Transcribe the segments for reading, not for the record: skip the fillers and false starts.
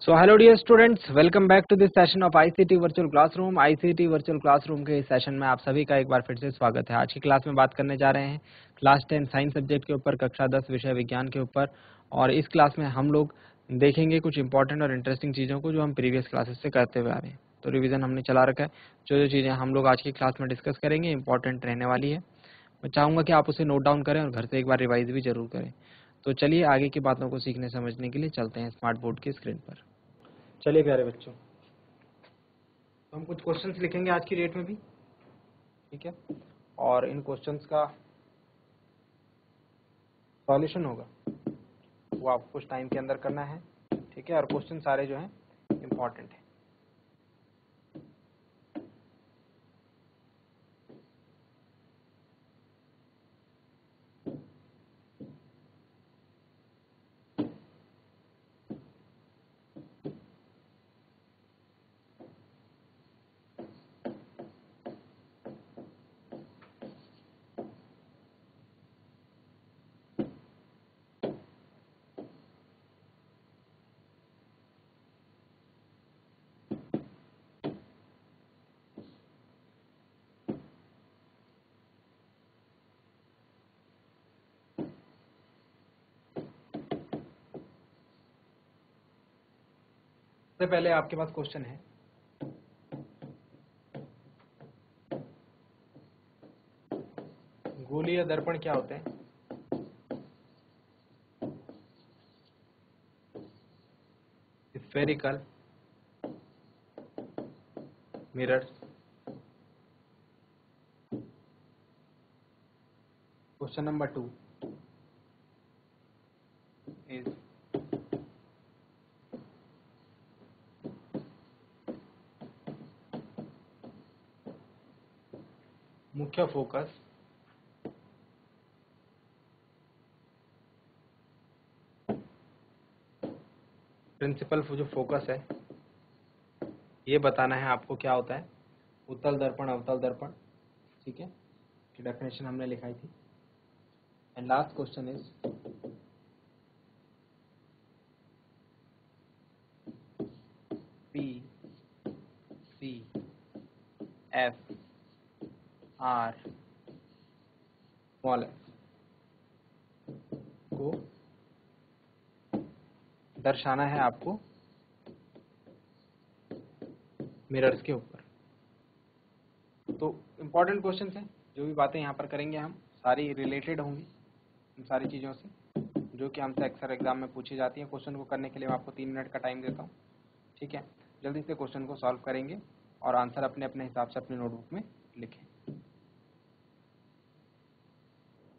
So hello dear students, welcome back to this session of ICT Virtual Classroom। ICT Virtual Classroom के इस session में आप सभी का एक बार फिर से स्वागत है। आज की क्लास में बात करने जा रहे हैं क्लास 10 साइंस सब्जेक्ट के ऊपर, कक्षा 10 विषय विज्ञान के ऊपर। और इस क्लास में हम लोग देखेंगे कुछ इंपॉर्टेंट और इंटरेस्टिंग चीज़ों को जो हम प्रीवियस क्लासेस से करते हुए आ रहे हैं। तो रिविजन हमने चला रखा है। जो चीज़ें हम लोग आज की क्लास में डिस्कस करेंगे इंपॉर्टेंट रहने वाली है। मैं चाहूँगा कि आप उसे नोट डाउन करें और घर से एक बार रिवाइज भी जरूर करें। तो चलिए आगे की बातों को सीखने समझने के लिए चलते हैं स्मार्ट बोर्ड की स्क्रीन पर। चलिए प्यारे बच्चों, तो हम कुछ क्वेश्चंस लिखेंगे आज की डेट में भी, ठीक है। और इन क्वेश्चंस का सॉल्यूशन होगा वो आपको कुछ टाइम के अंदर करना है, ठीक है। और क्वेश्चन सारे जो हैं इम्पॉर्टेंट है। सबसे पहले आपके पास क्वेश्चन है, गोलीय दर्पण क्या होते हैं? Spherical mirrors. Question number 2 is मुख्य फोकस प्रिंसिपल जो फोकस है ये बताना है आपको क्या होता है। उत्तल दर्पण, अवतल दर्पण, ठीक है, की डेफिनेशन हमने लिखाई थी। And last question is P C F R small F को दर्शाना है आपको मिरर्स के ऊपर। तो इम्पोर्टेंट क्वेश्चंस हैं, जो भी बातें यहाँ पर करेंगे हम सारी रिलेटेड होंगी इन सारी चीज़ों से जो कि हमसे अक्सर एग्जाम में पूछी जाती है। क्वेश्चन को करने के लिए मैं आपको 3 मिनट का टाइम देता हूँ, ठीक है। जल्दी से क्वेश्चन को सॉल्व करेंगे और आंसर अपने अपने हिसाब से अपनी नोटबुक में लिखें।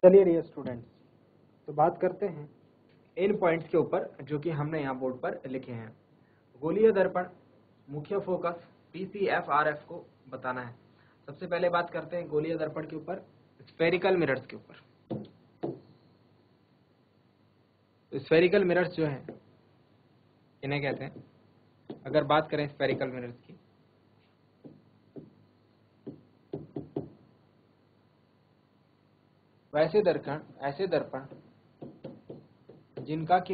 चलिए डियर स्टूडेंट्स, तो बात करते हैं इन पॉइंट्स के ऊपर जो कि हमने यहाँ बोर्ड पर लिखे हैं। गोलीय दर्पण मुख्य फोकस PCFRF को बताना है। सबसे पहले बात करते हैं गोलीय दर्पण के ऊपर, स्फेरिकल मिरर्स के ऊपर। तो स्फेरिकल मिरर्स जो है इन्हें कहते हैं, अगर बात करें स्फेरिकल मिरर्स की, वैसे दर्पण जिनका की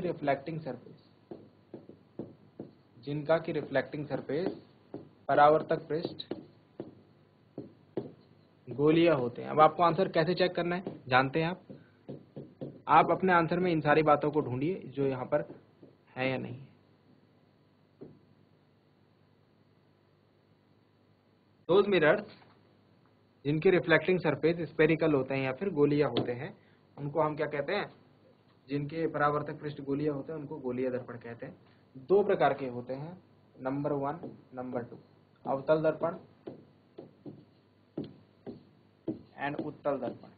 रिफ्लेक्टिंग सरफेस परावर्तक पृष्ठ गोलीय होते हैं। अब आपको आंसर कैसे चेक करना है जानते हैं आप अपने आंसर में इन सारी बातों को ढूंढिए जो यहाँ पर है या नहीं। दोज मिरर्स जिनके रिफ्लेक्टिंग सरफेस स्फेरिकल होते हैं या फिर गोलीय होते हैं उनको हम क्या कहते हैं? जिनके परावर्तक पृष्ठ गोलीय होते हैं उनको गोलीय दर्पण कहते हैं। 2 प्रकार के होते हैं, नंबर 1, नंबर 2, अवतल दर्पण एंड उत्तल दर्पण,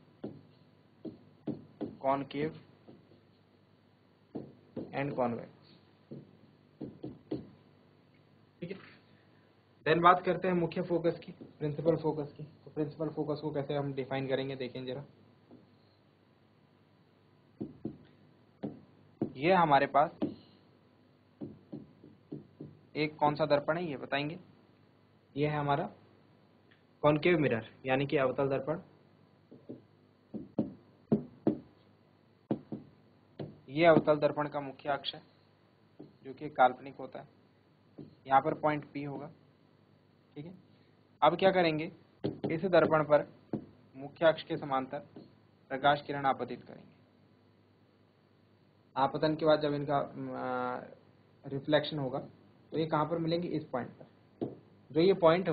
कॉनकेव एंड कॉन्वेक्स, ठीक है। देन बात करते हैं मुख्य फोकस की, प्रिंसिपल फोकस की। तो प्रिंसिपल फोकस को कैसे हम डिफाइन करेंगे देखें जरा। ये हमारे पास एक कौन सा दर्पण है ये बताएंगे। ये है हमारा कॉनकेव मिरर यानी कि अवतल दर्पण। ये अवतल दर्पण का मुख्य अक्ष है जो कि काल्पनिक होता है। यहाँ पर पॉइंट P होगा, ठीक है। अब क्या करेंगे, इस दर्पण पर मुख्य अक्ष के समांतर प्रकाश किरण आपतित करेंगे। आपतन के बाद जब इनका रिफ्लेक्शन होगा तो ये कहाँ पर मिलेंगे, इस पॉइंट पर। जो ये पॉइंट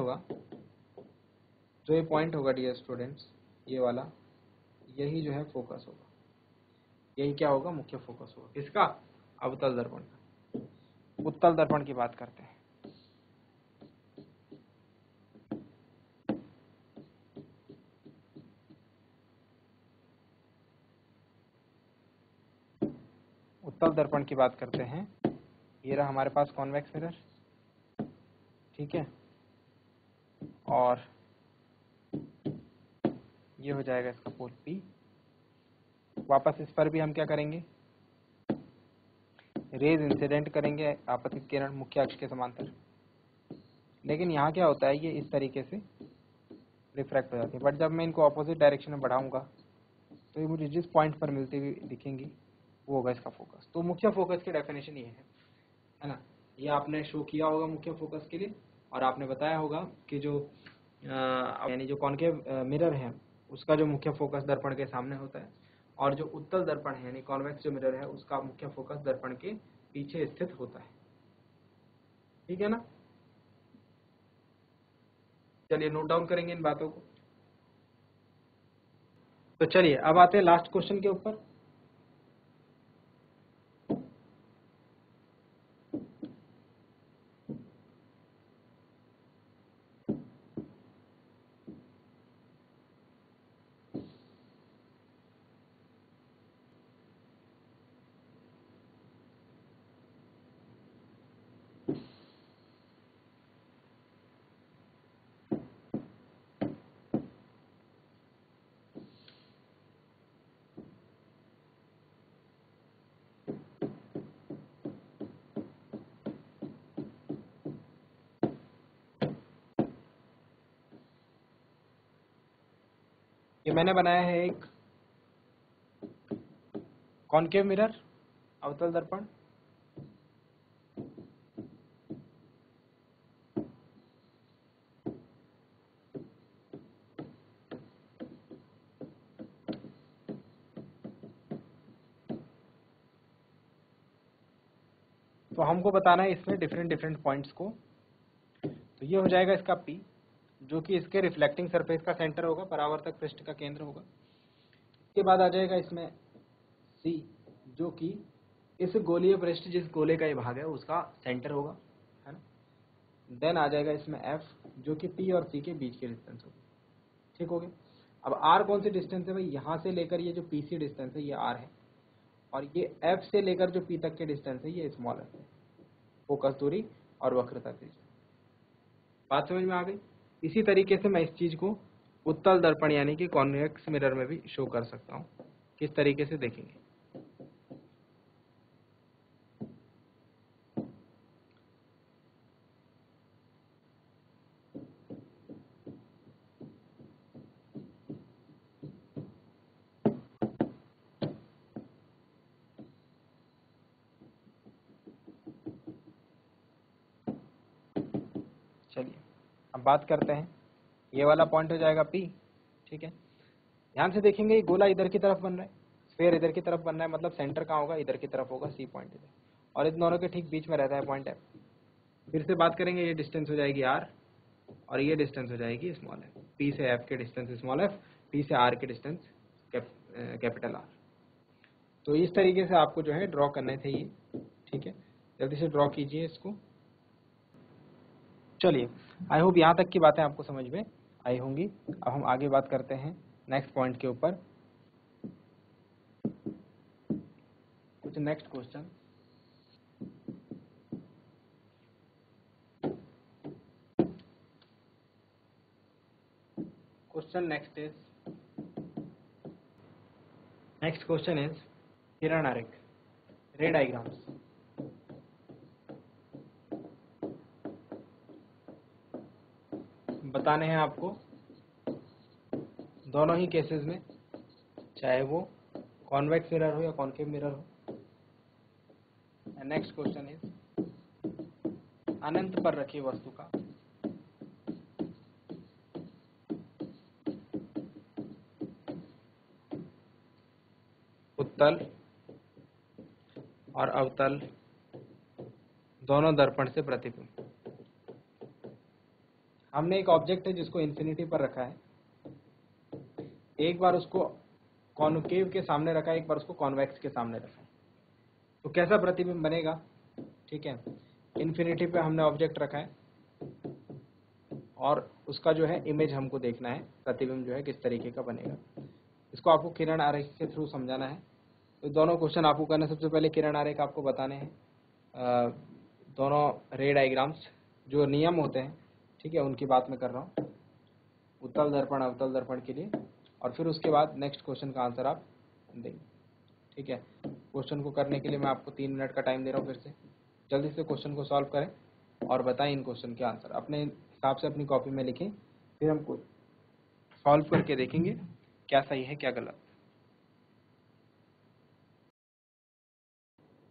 होगा डियर स्टूडेंट्स, ये वाला, यही जो है फोकस होगा, यही क्या होगा, मुख्य फोकस होगा। किसका, अवतल दर्पण का। उत्तल दर्पण की बात करते हैं। उत्तल दर्पण की बात करते हैं। ये रहा हमारे पास कॉन्वेक्स मिरर, ठीक है, और ये हो जाएगा इसका पोल P। वापस इस पर भी हम क्या करेंगे, रेज इंसिडेंट करेंगे, आपतित किरण मुख्य अक्ष के समांतर। लेकिन यहाँ क्या होता है, ये इस तरीके से रिफ्रैक्ट हो जाती है, बट जब मैं इनको अपोजिट डायरेक्शन में बढ़ाऊंगा तो ये मुझे जिस पॉइंट पर मिलती हुई दिखेंगी वो होगा इसका फोकस। तो मुख्य फोकस की डेफिनेशन ये है ना। ये आपने शो किया होगा मुख्य फोकस के लिए, और आपने बताया होगा कि जो यानी जो कॉन्केव मिरर है उसका जो मुख्य फोकस दर्पण के सामने होता है, और जो उत्तल दर्पण है यानी कॉन्वेक्स जो मिरर है उसका मुख्य फोकस दर्पण के पीछे स्थित होता है, ठीक है ना। चलिए नोट डाउन करेंगे इन बातों को। तो चलिए अब आते हैं लास्ट क्वेश्चन के ऊपर। ये मैंने बनाया है एक कॉन्केव मिरर, अवतल दर्पण, तो हमको बताना है इसमें डिफरेंट पॉइंट्स को। तो ये हो जाएगा इसका P, जो कि इसके रिफ्लेक्टिंग सरफेस का सेंटर होगा, परावर्तक पृष्ठ का केंद्र होगा। इसके बाद आ जाएगा इसमें C, जो कि इस गोलीय पृष्ठ, जिस गोले का ये भाग है उसका सेंटर होगा, है ना। देन आ जाएगा इसमें F, जो कि P और C के बीच की डिस्टेंस होगी, ठीक हो गया। अब R कौन सी डिस्टेंस है भाई, यहाँ से लेकर ये जो PC डिस्टेंस है ये R है, और ये F से लेकर जो P तक की डिस्टेंस है ये स्मॉल f है, फोकस दूरी और वक्रता त्रिज्या। बात समझ में आ गई। इसी तरीके से मैं इस चीज को उत्तल दर्पण यानी कि कॉन्वेक्स मिरर में भी शो कर सकता हूँ। किस तरीके से देखेंगे, चलिए अब बात करते हैं। ये वाला पॉइंट हो जाएगा P, ठीक है। ध्यान से देखेंगे, ये गोला इधर की तरफ बन रहा है, स्फीयर इधर की तरफ बन रहा है, मतलब सेंटर कहाँ होगा, इधर की तरफ होगा, C पॉइंट इधर, और इन दोनों के ठीक बीच में रहता है पॉइंट F। फिर से बात करेंगे, ये डिस्टेंस हो जाएगी R, और ये डिस्टेंस हो जाएगी स्मॉल f। P से F के डिस्टेंस स्मॉल f, P से R के डिस्टेंस कैपिटल R। तो इस तरीके से आपको जो है ड्रॉ करने थे ये, ठीक है। जल्दी से ड्रॉ कीजिए इसको। चलिए, आई होप यहाँ तक की बातें आपको समझ में आई होंगी। अब हम आगे बात करते हैं नेक्स्ट पॉइंट के ऊपर। कुछ next question. Next question is किरण आरेख, रे डायग्राम्स। बताने हैं आपको दोनों ही केसेस में, चाहे वो कॉन्वेक्स मिरर हो या कॉन्केव मिरर हो। नेक्स्ट क्वेश्चन इज अनंत पर रखी वस्तु का उत्तल और अवतल दोनों दर्पण से प्रतिबिंब। हमने एक ऑब्जेक्ट है जिसको इन्फिनिटी पर रखा है, एक बार उसको कॉनकेव के सामने रखा है, एक बार उसको कॉन्वेक्स के सामने रखा है, तो कैसा प्रतिबिंब बनेगा? ठीक है, इन्फिनिटी पे हमने ऑब्जेक्ट रखा है और उसका जो है इमेज हमको देखना है, प्रतिबिंब जो है किस तरीके का बनेगा। इसको आपको किरण आरेख के थ्रू समझाना है। तो दोनों क्वेश्चन आपको करना, सबसे पहले किरण आरेख आपको बताने हैं, दोनों रे डायग्राम्स जो नियम होते हैं, ठीक है, उनकी बात मैं कर रहा हूँ उत्तल दर्पण अवतल दर्पण के लिए, और फिर उसके बाद नेक्स्ट क्वेश्चन का आंसर आप देंगे। ठीक है, क्वेश्चन को करने के लिए मैं आपको 3 मिनट का टाइम दे रहा हूँ। फिर से जल्दी से क्वेश्चन को सॉल्व करें और बताएं इन क्वेश्चन के आंसर अपने हिसाब से अपनी कॉपी में लिखें, फिर हम सॉल्व करके देखेंगे क्या सही है क्या गलत।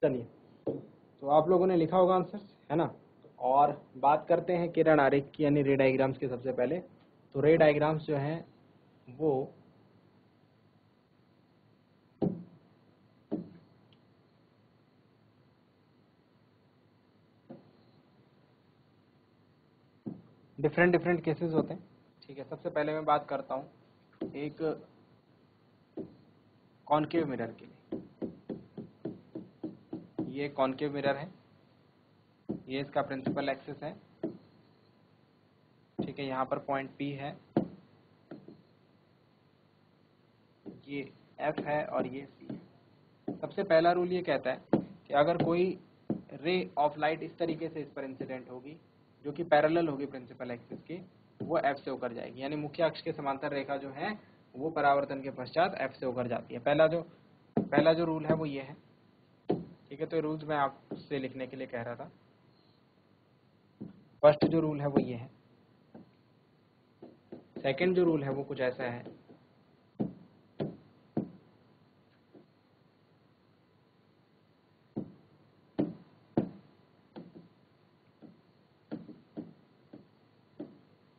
चलिए, तो आप लोगों ने लिखा होगा आंसर, है ना। और बात करते हैं किरण आरेख की यानी रे डायग्राम्स की। सबसे पहले तो रे डायग्राम्स जो हैं वो डिफरेंट केसेस होते हैं। ठीक है, सबसे पहले मैं बात करता हूँ एक कॉनकेव मिरर के लिए। ये कॉनकेव मिरर है, ये इसका प्रिंसिपल एक्सिस है। ठीक है, यहाँ पर पॉइंट P है, ये F है और ये C है। सबसे पहला रूल ये कहता है कि अगर कोई रे ऑफ लाइट इस तरीके से इस पर इंसिडेंट होगी जो कि पैरेलल होगी प्रिंसिपल एक्सिस के, वो F से होकर जाएगी, यानी मुख्य अक्ष के समांतर रेखा जो है वो परावर्तन के पश्चात F से होकर जाती है। पहला जो रूल है वो ये है। ठीक है, तो ये रूल्स मैं आपसे लिखने के लिए कह रहा था। फर्स्ट जो रूल है वो ये है। सेकंड जो रूल है वो कुछ ऐसा है,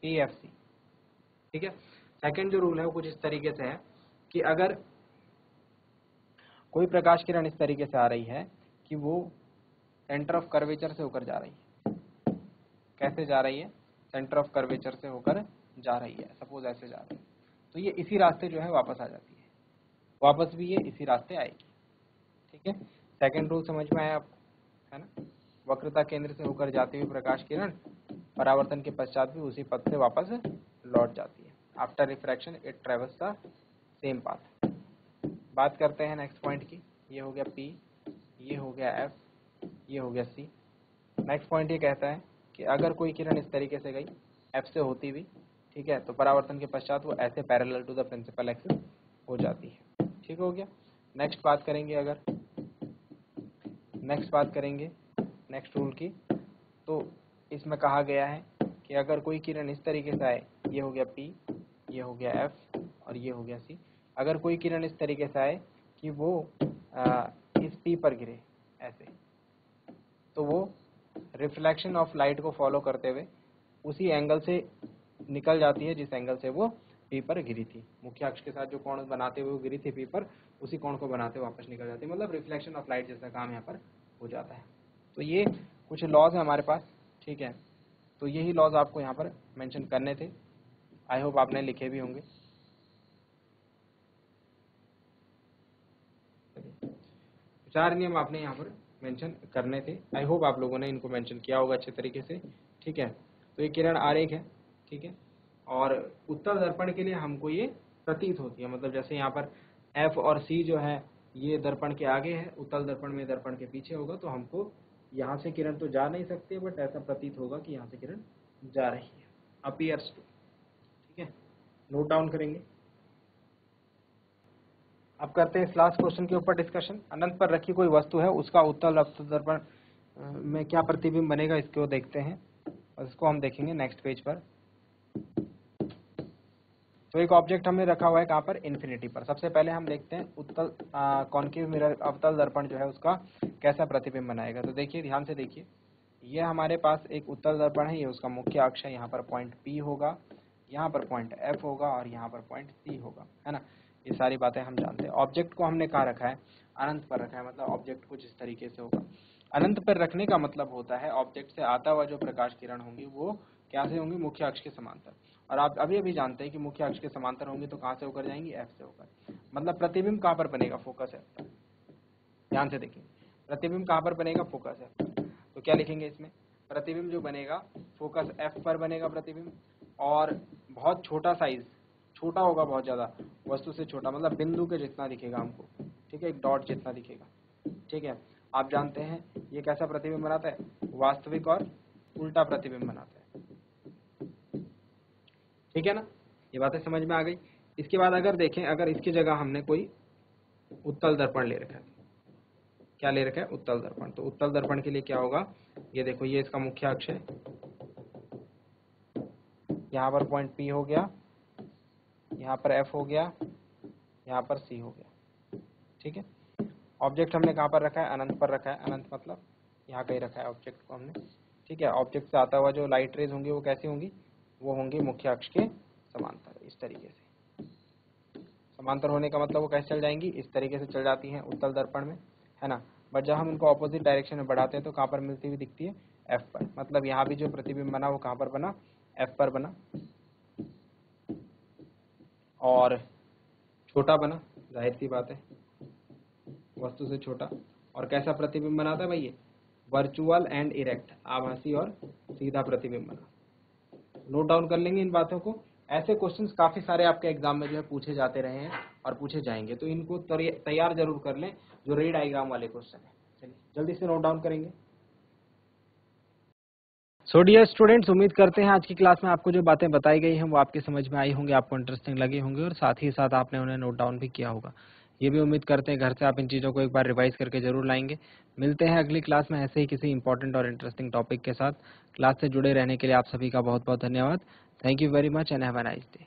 PFC। ठीक है, सेकंड जो रूल है वो कुछ इस तरीके से है कि अगर कोई प्रकाश किरण इस तरीके से आ रही है कि वो सेंटर ऑफ कर्वेचर से होकर जा रही है। कैसे जा रही है? सेंटर ऑफ कर्वेचर से होकर जा रही है, सपोज ऐसे जा रही है, तो ये इसी रास्ते जो है वापस आ जाती है, वापस भी ये इसी रास्ते आएगी। ठीक है, सेकंड रूल समझ में आया आपको, है ना। वक्रता केंद्र से होकर जाती हुई प्रकाश किरण परावर्तन के पश्चात भी उसी पथ से वापस लौट जाती है। After refraction it travels the same path. बात करते हैं नेक्स्ट पॉइंट की। ये हो गया P, ये हो गया F, ये हो गया C। नेक्स्ट पॉइंट ये कहता है कि अगर कोई किरण इस तरीके से गई F से होती हुई, ठीक है, तो परावर्तन के पश्चात वो ऐसे parallel to the principal axis हो जाती है। ठीक हो गया। नेक्स्ट बात करेंगे नेक्स्ट रूल की। तो इसमें कहा गया है कि अगर कोई किरण इस तरीके से आए, ये हो गया P, ये हो गया F और ये हो गया C। अगर कोई किरण इस तरीके से आए कि वो इस P पर गिरे ऐसे, तो वो रिफ्लेक्शन ऑफ लाइट को फॉलो करते हुए उसी एंगल से निकल जाती है जिस एंगल से वो P पर गिरी थी। मुख्य अक्ष के साथ जो कोण बनाते हुए वो गिरी थी P पर, उसी कोण को बनाते हुए वापस निकल जाती है। मतलब रिफ्लेक्शन ऑफ लाइट जैसा काम यहाँ पर हो जाता है। तो ये कुछ लॉज है हमारे पास। ठीक है, तो यही लॉज आपको यहाँ पर मेंशन करने थे। आई होप आपने लिखे भी होंगे। चार नियम आपने यहाँ पर मेंशन करने थे। आई होप आप लोगों ने इनको मेंशन किया होगा अच्छे तरीके से। ठीक है, तो ये किरण आरेख है। ठीक है, और उत्तल दर्पण के लिए हमको ये प्रतीत होती है, मतलब जैसे यहाँ पर F और C जो है ये दर्पण के आगे है, उत्तल दर्पण में दर्पण के पीछे होगा, तो हमको यहाँ से किरण तो जा नहीं सकती, बट ऐसा प्रतीत होगा कि यहाँ से किरण जा रही है, अपीयर्स टू। ठीक है, नोट डाउन करेंगे। अब करते हैं इस लास्ट क्वेश्चन के ऊपर डिस्कशन। अनंत पर रखी कोई वस्तु है, उसका उत्तल अवतल दर्पण में क्या प्रतिबिंब बनेगा, इसको देखते हैं और इसको हम देखेंगे नेक्स्ट पेज पर। तो एक ऑब्जेक्ट हमने रखा हुआ है कहाँ पर? इन्फिनिटी पर। सबसे पहले हम देखते हैं उत्तल कॉन्केव मिरर अवतल दर्पण जो है उसका कैसा प्रतिबिंब बनाएगा। तो देखिए, ध्यान से देखिए, ये हमारे पास एक उत्तल दर्पण है, ये उसका मुख्य अक्ष है, यहाँ पर पॉइंट P होगा, यहाँ पर पॉइंट F होगा और यहाँ पर पॉइंट C होगा, है ना। ये सारी बातें हम जानते हैं। ऑब्जेक्ट को हमने कहाँ रखा है, अनंत पर रखा है, मतलब ऑब्जेक्ट कुछ इस तरीके से होगा। अनंत पर रखने का मतलब होता है ऑब्जेक्ट से आता हुआ जो प्रकाश किरण होंगी वो क्या से होंगी, मुख्य अक्ष के समांतर। और आप अभी अभी जानते हैं कि मुख्य अक्ष के समांतर होंगी तो कहाँ से होकर जाएंगी, F से होकर। मतलब प्रतिबिंब कहाँ पर बनेगा, फोकस F पर। ध्यान से देखिए, प्रतिबिंब कहाँ पर बनेगा, फोकस F पर। तो क्या लिखेंगे इसमें, प्रतिबिंब जो बनेगा फोकस F पर बनेगा प्रतिबिंब, और बहुत छोटा साइज, छोटा होगा बहुत ज्यादा, वस्तु से छोटा, मतलब बिंदु के जितना दिखेगा हमको, ठीक है, एक डॉट जितना दिखेगा, ठीक है। आप जानते हैं ये कैसा प्रतिबिंब बनाता है, वास्तविक और उल्टा प्रतिबिंब बनाता है, ठीक है ना। ये बातें समझ में आ गई। इसके बाद अगर देखें, अगर इसकी जगह हमने कोई उत्तल दर्पण ले रखा है, क्या ले रखा है, उत्तल दर्पण, तो उत्तल दर्पण के लिए क्या होगा, ये देखो ये इसका मुख्य अक्ष है, यहाँ पर पॉइंट P हो गया, यहाँ पर F हो गया, यहाँ पर C हो गया, ठीक है। ऑब्जेक्ट हमने कहाँ पर रखा है, अनंत पर रखा है, अनंत मतलब यहाँ कहीं रखा है ऑब्जेक्ट को हमने, ठीक है। ऑब्जेक्ट से आता हुआ जो लाइट रेज होंगी वो कैसी होंगी, वो होंगी मुख्य अक्ष के समांतर, इस तरीके से। समांतर होने का मतलब वो कैसे चल जाएंगी, इस तरीके से चल जाती हैं उत्तल दर्पण में, है ना। बट जब हम इनको ऑपोजिट डायरेक्शन में बढ़ाते हैं तो कहाँ पर मिलती हुई दिखती है, F पर। मतलब यहाँ भी जो प्रतिबिंब बना वो कहाँ पर बना, F पर बना, और छोटा बना, जाहिर सी बात है, वस्तु से छोटा। और कैसा प्रतिबिंब बनाता है भाई, ये वर्चुअल एंड इरेक्ट, आभासी और सीधा प्रतिबिंब बना। नोट डाउन कर लेंगे इन बातों को। ऐसे क्वेश्चंस काफी सारे आपके एग्जाम में जो है पूछे जाते रहे हैं और पूछे जाएंगे, तो इनको तैयार जरूर कर लें, जो रे डायग्राम वाले क्वेश्चन है। चलिए जल्दी से नोट डाउन करेंगे। सो डियर स्टूडेंट्स, उम्मीद करते हैं आज की क्लास में आपको जो बातें बताई गई हैं वो आपकी समझ में आई होंगी, आपको इंटरेस्टिंग लगी होंगी, और साथ ही साथ आपने उन्हें नोट डाउन भी किया होगा। ये भी उम्मीद करते हैं घर से आप इन चीज़ों को एक बार रिवाइज करके जरूर लाएंगे। मिलते हैं अगली क्लास में ऐसे ही किसी इंपॉर्टेंट और इंटरेस्टिंग टॉपिक के साथ। क्लास से जुड़े रहने के लिए आप सभी का बहुत बहुत धन्यवाद। Thank you very much and have a nice day.